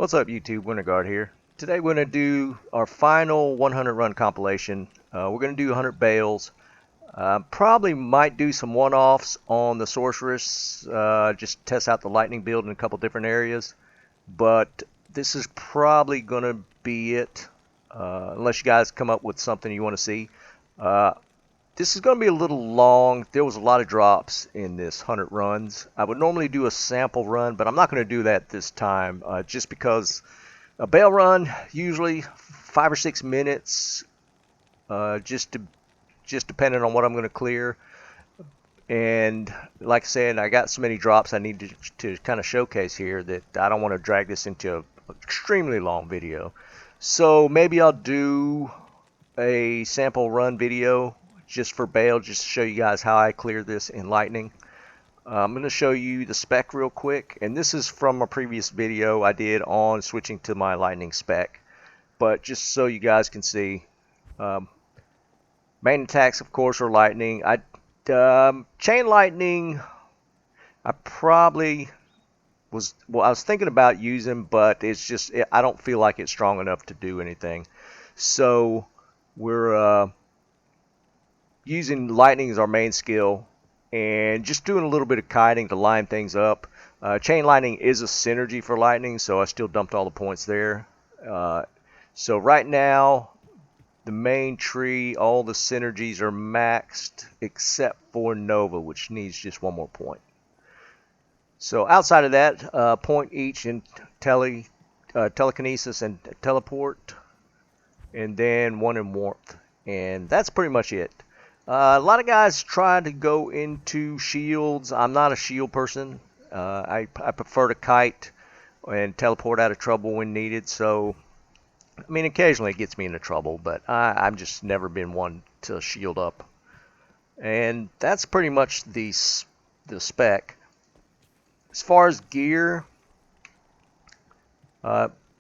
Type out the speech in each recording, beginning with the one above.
What's up, YouTube? Winterguard here. Today we're going to do our final 100 run compilation. We're going to do 100 bales. Probably might do some one-offs on the sorceress, just test out the lightning build in a couple different areas. But this is probably going to be it, unless you guys come up with something you want to see. This is going to be a little long. There was a lot of drops in this 100 runs. I would normally do a sample run, but I'm not going to do that this time, just because a bale run usually 5 or 6 minutes, just depending on what I'm going to clear. And like I said, I got so many drops I need to kind of showcase here that I don't want to drag this into an extremely long video. So maybe I'll do a sample run video just for Baal, just to show you guys how I clear this in lightning. I'm going to show you the spec real quick, and this is from a previous video I did on switching to my lightning spec, but just so you guys can see. Main attacks, of course, are lightning. Chain lightning I probably was, I was thinking about using, but it's just, I don't feel like it's strong enough to do anything. So we're using lightning as our main skill and just doing a little bit of kiting to line things up. Chain lightning is a synergy for lightning, so I still dumped all the points there. So right now, the main tree, all the synergies are maxed except for Nova, which needs just one more point. So outside of that, point each in telekinesis and teleport, and then one in warmth. And that's pretty much it. A lot of guys try to go into shields. I'm not a shield person. I prefer to kite and teleport out of trouble when needed. So, I mean, occasionally it gets me into trouble, but I've just never been one to shield up. And that's pretty much the spec. As far as gear,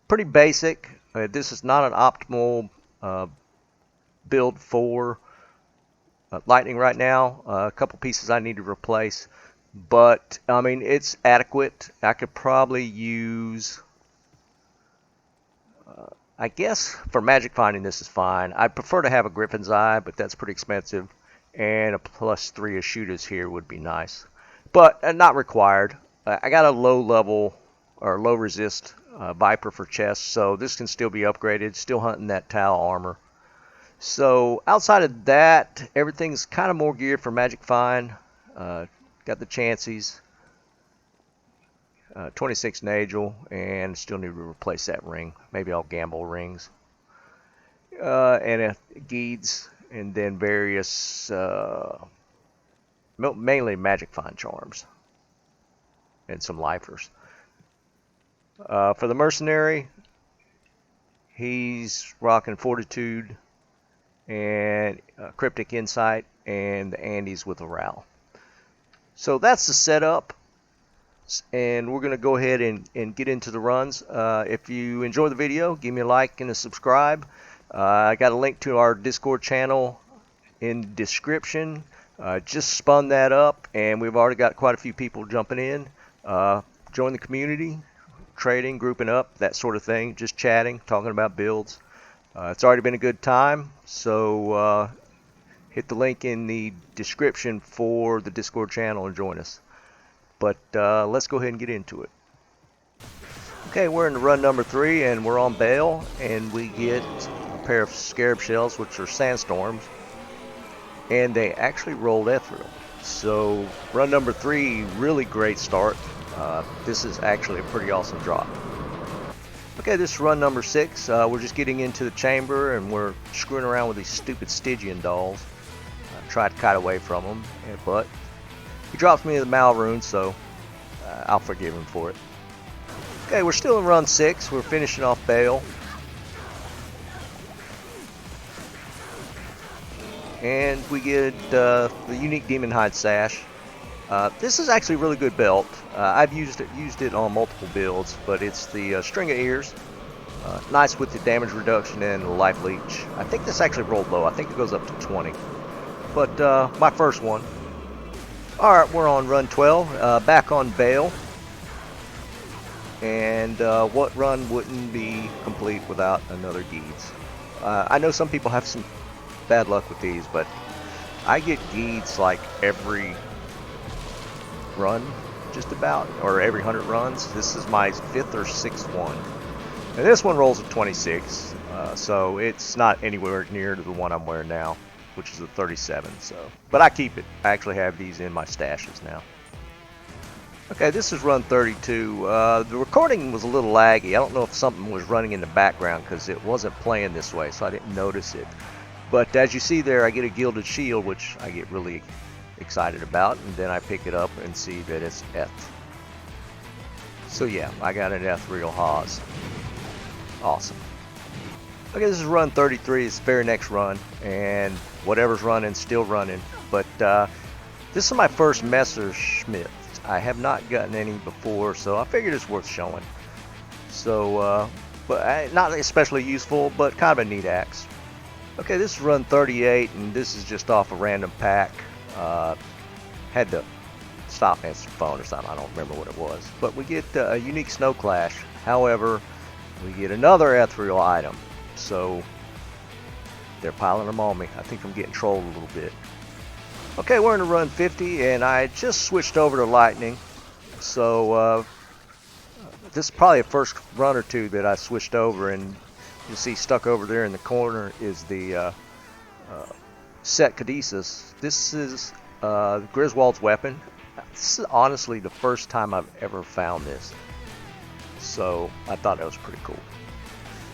pretty basic. This is not an optimal build for lightning right now. A couple pieces I need to replace, but I mean, it's adequate. I could probably use, I guess for magic finding this is fine. I'd prefer to have a Griffin's Eye, but that's pretty expensive, and a +3 of shooters here would be nice, but not required. I got a low level or low resist Viper for chests, so this can still be upgraded. Still hunting that Tau armor. So outside of that, everything's kind of more geared for magic find. Got the chances, 26 Nagel, and still need to replace that ring. Maybe I'll gamble rings, and a Geeds, and then various, mainly magic find charms, and some lifers. For the mercenary, he's rocking Fortitude and Cryptic Insight, and the Andes with a Ral. So that's the setup, and we're going to go ahead and get into the runs. If you enjoy the video, give me a like and a subscribe. I got a link to our Discord channel in the description. Just spun that up, and we've already got quite a few people jumping in. Join the community, trading, grouping up, that sort of thing, just chatting, talking about builds. It's already been a good time, so hit the link in the description for the Discord channel and join us. But let's go ahead and get into it. Okay, we're in run number 3, and we're on Baal, and we get a pair of Scarab Shells, which are sandstorms, and they actually rolled Ethereal. So run number 3, really great start. This is actually a pretty awesome drop. Okay, this is run number 6. We're just getting into the chamber, and we're screwing around with these stupid Stygian dolls. Try to kite away from them, but he drops me the Mal rune, so I'll forgive him for it. Okay, we're still in run 6. We're finishing off Baal. And we get the unique Demon Hide Sash. This is actually a really good belt. I've used it on multiple builds, but it's the String of Ears. Nice with the damage reduction and the life leech. I think this actually rolled low. I think it goes up to 20. But my first one. Alright, we're on run 12. Back on Baal. and what run wouldn't be complete without another Geeds? I know some people have some bad luck with these, but I get Geeds like every run, just about, or every 100 runs. This is my 5th or 6th one. And this one rolls at 26, so it's not anywhere near to the one I'm wearing now, which is a 37. So, but I keep it. I actually have these in my stashes now. Okay, this is run 32. The recording was a little laggy. I don't know if something was running in the background because it wasn't playing this way, so I didn't notice it. But as you see there, I get a gilded shield, which I get really excited about, and then I pick it up and see that it's Eth. So yeah, I got an ethereal Haas. Awesome. Okay, this is run 33. It's the very next run, and whatever's running, still running. But this is my first Messerschmitt. I have not gotten any before, so I figured it's worth showing. So, but not especially useful, but kind of a neat axe. Okay, this is run 38, and this is just off a random pack. Had to stop answering the phone or something. I don't remember what it was. But we get a unique Snow Clash. However, we get another ethereal item. So they're piling them on me. I think I'm getting trolled a little bit. Okay, we're in a run 50, and I just switched over to lightning. So this is probably the first run or two that I switched over, and you see stuck over there in the corner is the Set Caduceus. This is Griswold's weapon. This is honestly the first time I've ever found this. So I thought that was pretty cool.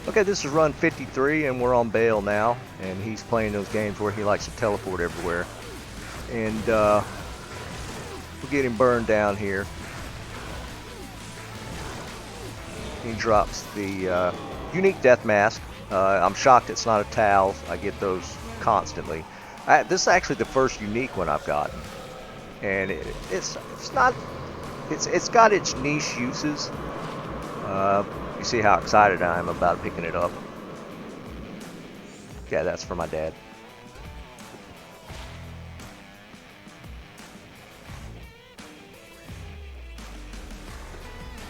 Okay, this is run 53, and we're on Baal now, and he's playing those games where he likes to teleport everywhere. And we're getting burned down here. He drops the unique death mask. I'm shocked it's not a towel. I get those constantly. This is actually the first unique one I've gotten, and it's got its niche uses. You see how excited I am about picking it up. Yeah, that's for my dad.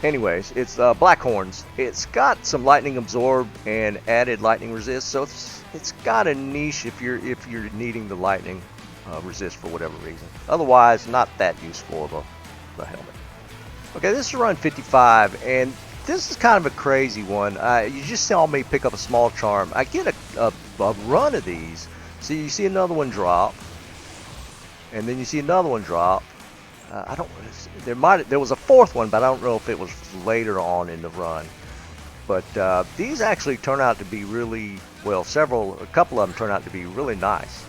Anyways, it's Black Horns. It's got some lightning absorb and added lightning resist, so it's got a niche if you're needing the lightning resist for whatever reason. Otherwise, not that useful of a helmet. Okay, this is run 55, and this is kind of a crazy one. You just saw me pick up a small charm. I get a run of these. So you see another one drop, and then you see another one drop. There was a fourth one, but I don't know if it was later on in the run. But these actually turn out to be really well. A couple of them turn out to be really nice.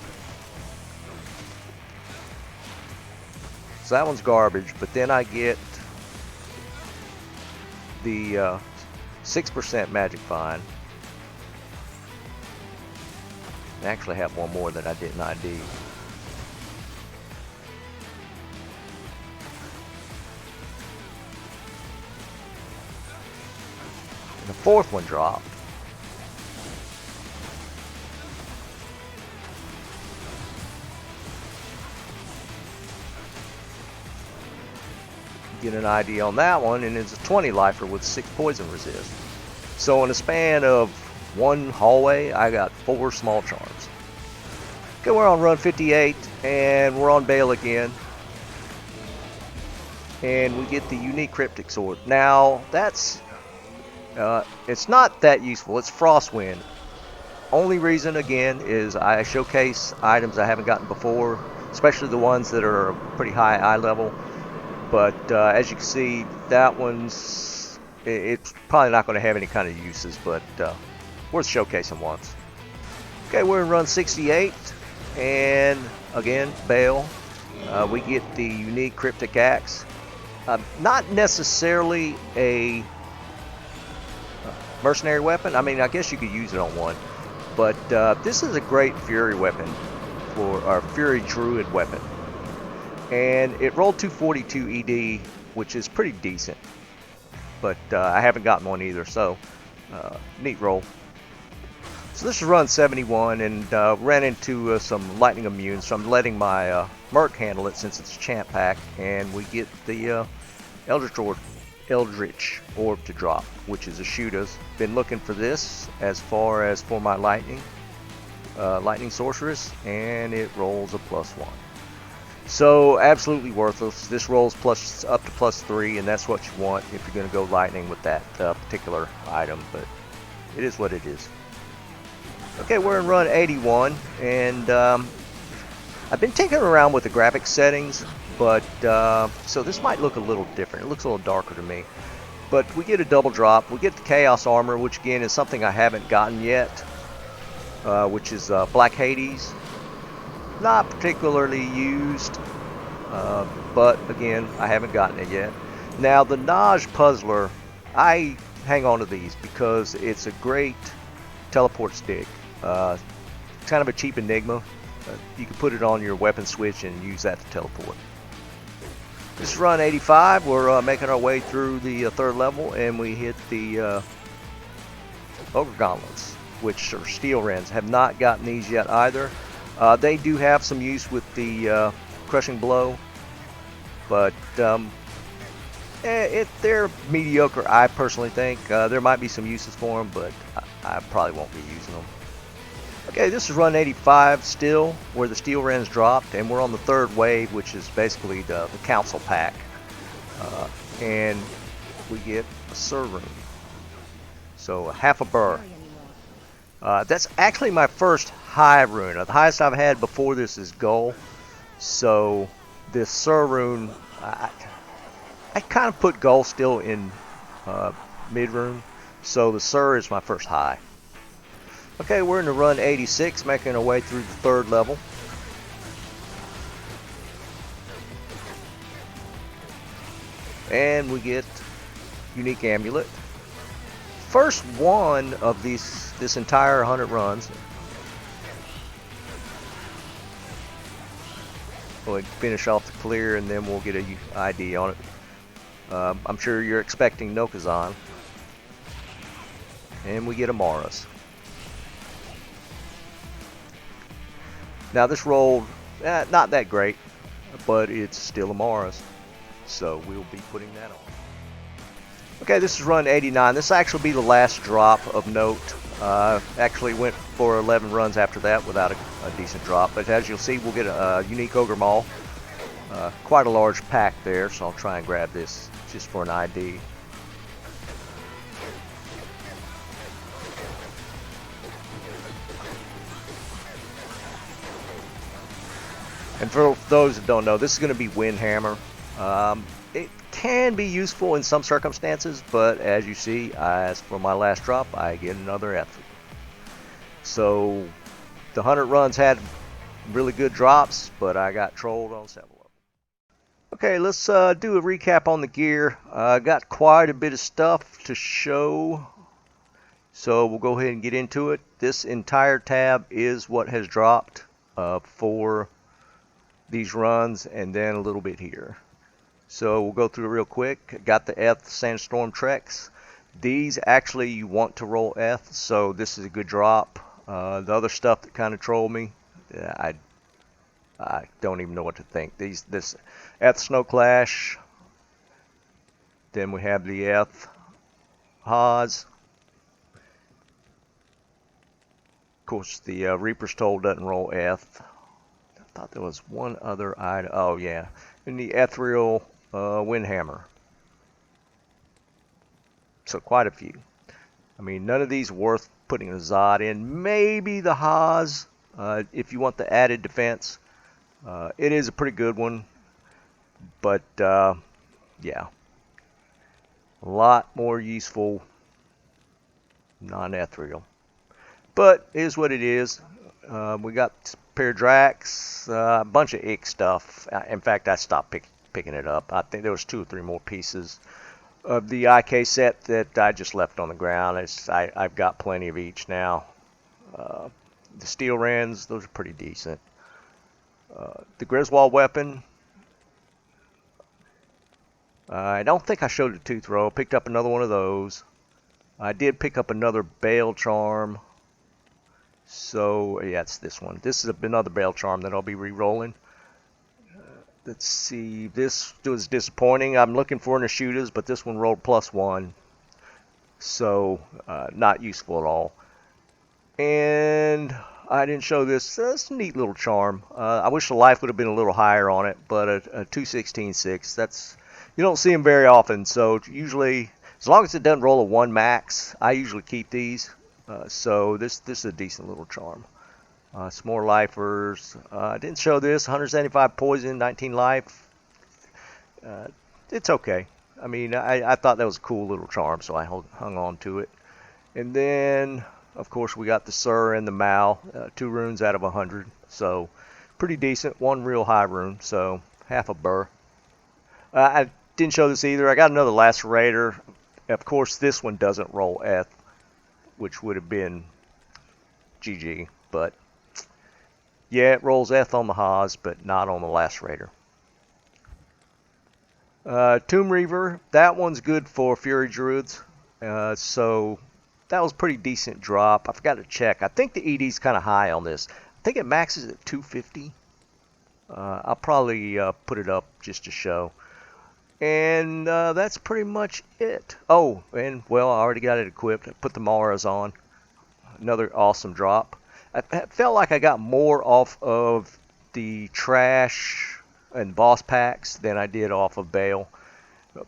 So that one's garbage, but then I get the 6% magic find. I actually have one more that I didn't ID. And the fourth one dropped. Get an ID on that one, and it's a 20 lifer with 6 poison resist. So in a span of one hallway, I got 4 small charms. Okay, we're on run 58, and we're on Baal again. And we get the unique cryptic sword. Now, that's it's not that useful. It's Frostwind. Only reason, again, is I showcase items I haven't gotten before, especially the ones that are pretty high eye level. But as you can see, that one's it's probably not going to have any kind of uses, but worth showcasing once. Okay, we're in run 68, and again, Baal. We get the unique cryptic axe. Not necessarily a mercenary weapon. I mean, I guess you could use it on one, but this is a great fury weapon for our fury druid weapon. And it rolled 242 ED, which is pretty decent. But I haven't gotten one either, so neat roll. So this is run 71, and ran into some lightning immune, so I'm letting my Merc handle it since it's a champ pack, and we get the Eldritch Eldritch Orb to drop, which is a shoot. Been looking for this as far as for my lightning sorceress, and it rolls a +1. So absolutely worthless. This rolls up to +3, and that's what you want if you're going to go lightning with that particular item, but it is what it is. Okay, we're in run 81, and I've been tinkering around with the graphics settings, but so this might look a little different. It looks a little darker to me. But we get a double drop. We get the Chaos Armor, which again is something I haven't gotten yet, which is Black Hades. Not particularly used, but again, I haven't gotten it yet. Now the Naj Puzzler, I hang on to these because it's a great teleport stick. Kind of a cheap enigma. You can put it on your weapon switch and use that to teleport. This is run 85. We're making our way through the 3rd level, and we hit the Ogre Gauntlets, which are steel wrens. Have not gotten these yet either. They do have some use with the crushing blow, but they're mediocre, I personally think. There might be some uses for them, but I probably won't be using them. Okay, this is run 85 still, where the steel wrens dropped, and we're on the 3rd wave, which is basically the council pack. And we get a Sur rune. So half a burr. That's actually my first high rune. The highest I've had before this is Gull. So this Sur rune, I kind of put Gull still in mid rune. So the Sur is my first high. Okay, we're in the run 86, making our way through the 3rd level. And we get unique amulet. First one of this entire 100 runs. We'll finish off the clear, and then we'll get a ID on it. I'm sure you're expecting Nokazan. And we get a Maris. Now this rolled not that great, but it's still a Maris, so we'll be putting that on. Okay, this is run 89. This will actually be the last drop of note. Actually went for 11 runs after that without a decent drop, but as you'll see, we'll get a unique Ogre Maul. Quite a large pack there, so I'll try and grab this just for an ID. And for those that don't know, this is going to be Windhammer. It can be useful in some circumstances, but as you see, as for my last drop, I get another F. So the 100 runs had really good drops, but I got trolled on several of them. Okay, let's do a recap on the gear. Got quite a bit of stuff to show, so we'll go ahead and get into it. This entire tab is what has dropped for these runs, and then a little bit here. So we'll go through real quick. Got the Eth Sandstorm Treks. These actually you want to roll Eth, so this is a good drop. The other stuff that kind of trolled me, I don't even know what to think. This Eth Snow Clash. Then we have the Eth Haas. Of course, the Reaper's Toll doesn't roll Eth. I thought there was one other item. Oh yeah, and the Ethereal Windhammer. So quite a few. I mean, none of these worth putting a Zod in. Maybe the Haas, if you want the added defense. It is a pretty good one, but yeah, a lot more useful non-ethereal. But it is what it is. We got pair Drax, a bunch of ick stuff. In fact, I stopped picking it up. I think there was 2 or 3 more pieces of the IK set that I just left on the ground. I've got plenty of each now. The Steel Wrens, those are pretty decent. The Griswold weapon, I don't think I showed the Tooth Row. Picked up another one of those. I did pick up another Baal Charm. So, yeah, it's this one. This is another Baal Charm that I'll be re-rolling. let's see. This was disappointing. I'm looking for Nishudas, but this one rolled +1, so not useful at all. And I didn't show this. That's a neat little charm. I wish the life would have been a little higher on it, but a 216/6. That's, you don't see them very often. So usually, as long as it doesn't roll a 1 max, I usually keep these. So this is a decent little charm. Some more lifers. I didn't show this. 175 poison, 19 life. It's okay. I mean, I thought that was a cool little charm, so I hung on to it. And then, of course, we got the Sir and the Mal, 2 runes out of 100, so pretty decent. 1 real high rune, so half a burr. I didn't show this either. I got another Lacerator. Of course, this one doesn't roll Eth, which would have been GG, but yeah, it rolls Eth on the Haas, but not on the Lacerator. Tomb Reaver, that one's good for Fury Druids, so that was pretty decent drop. I forgot to check. I think the ED's kind of high on this. I think it maxes at 250. I'll probably put it up just to show. And that's pretty much it. Oh, and well, I already got it equipped. I put the Maras on. Another awesome drop. I felt like I got more off of the trash and boss packs than I did off of Baal.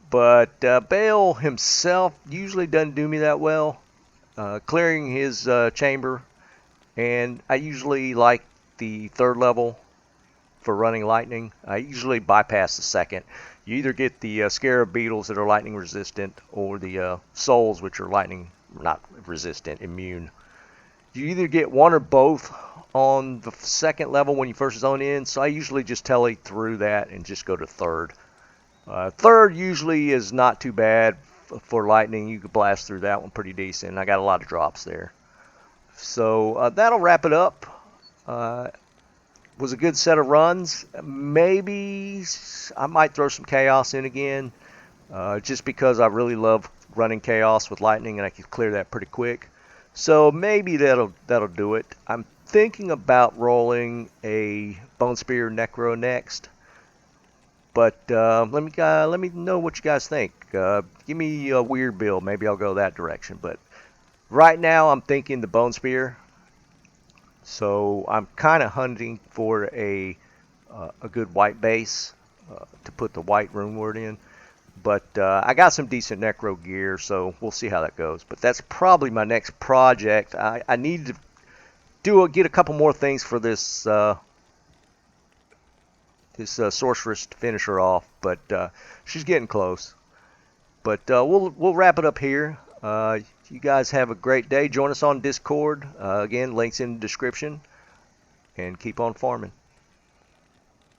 But Baal himself usually doesn't do me that well. Clearing his chamber, and I usually like the 3rd level for running lightning. I usually bypass the 2nd. You either get the Scarab Beetles that are lightning resistant, or the Souls, which are lightning not resistant, immune. You either get one or both on the 2nd level when you first zone in, so I usually just tele through that and just go to 3rd. 3rd usually is not too bad for lightning. You could blast through that one pretty decent. I got a lot of drops there. So that'll wrap it up. Was a good set of runs. Maybe I might throw some chaos in again, just because I really love running chaos with lightning, and I can clear that pretty quick. So maybe that'll do it. I'm thinking about rolling a Bone Spear Necro next. But let me know what you guys think. Give me a weird build. Maybe I'll go that direction. But right now I'm thinking the Bone Spear. So I'm kind of hunting for a good white base to put the white rune word in. But I got some decent necro gear, so we'll see how that goes. But that's probably my next project. I need to get a couple more things for this sorceress to finish her off, but she's getting close. But we'll wrap it up here. You guys have a great day. Join us on Discord. Again, links in the description. And keep on farming.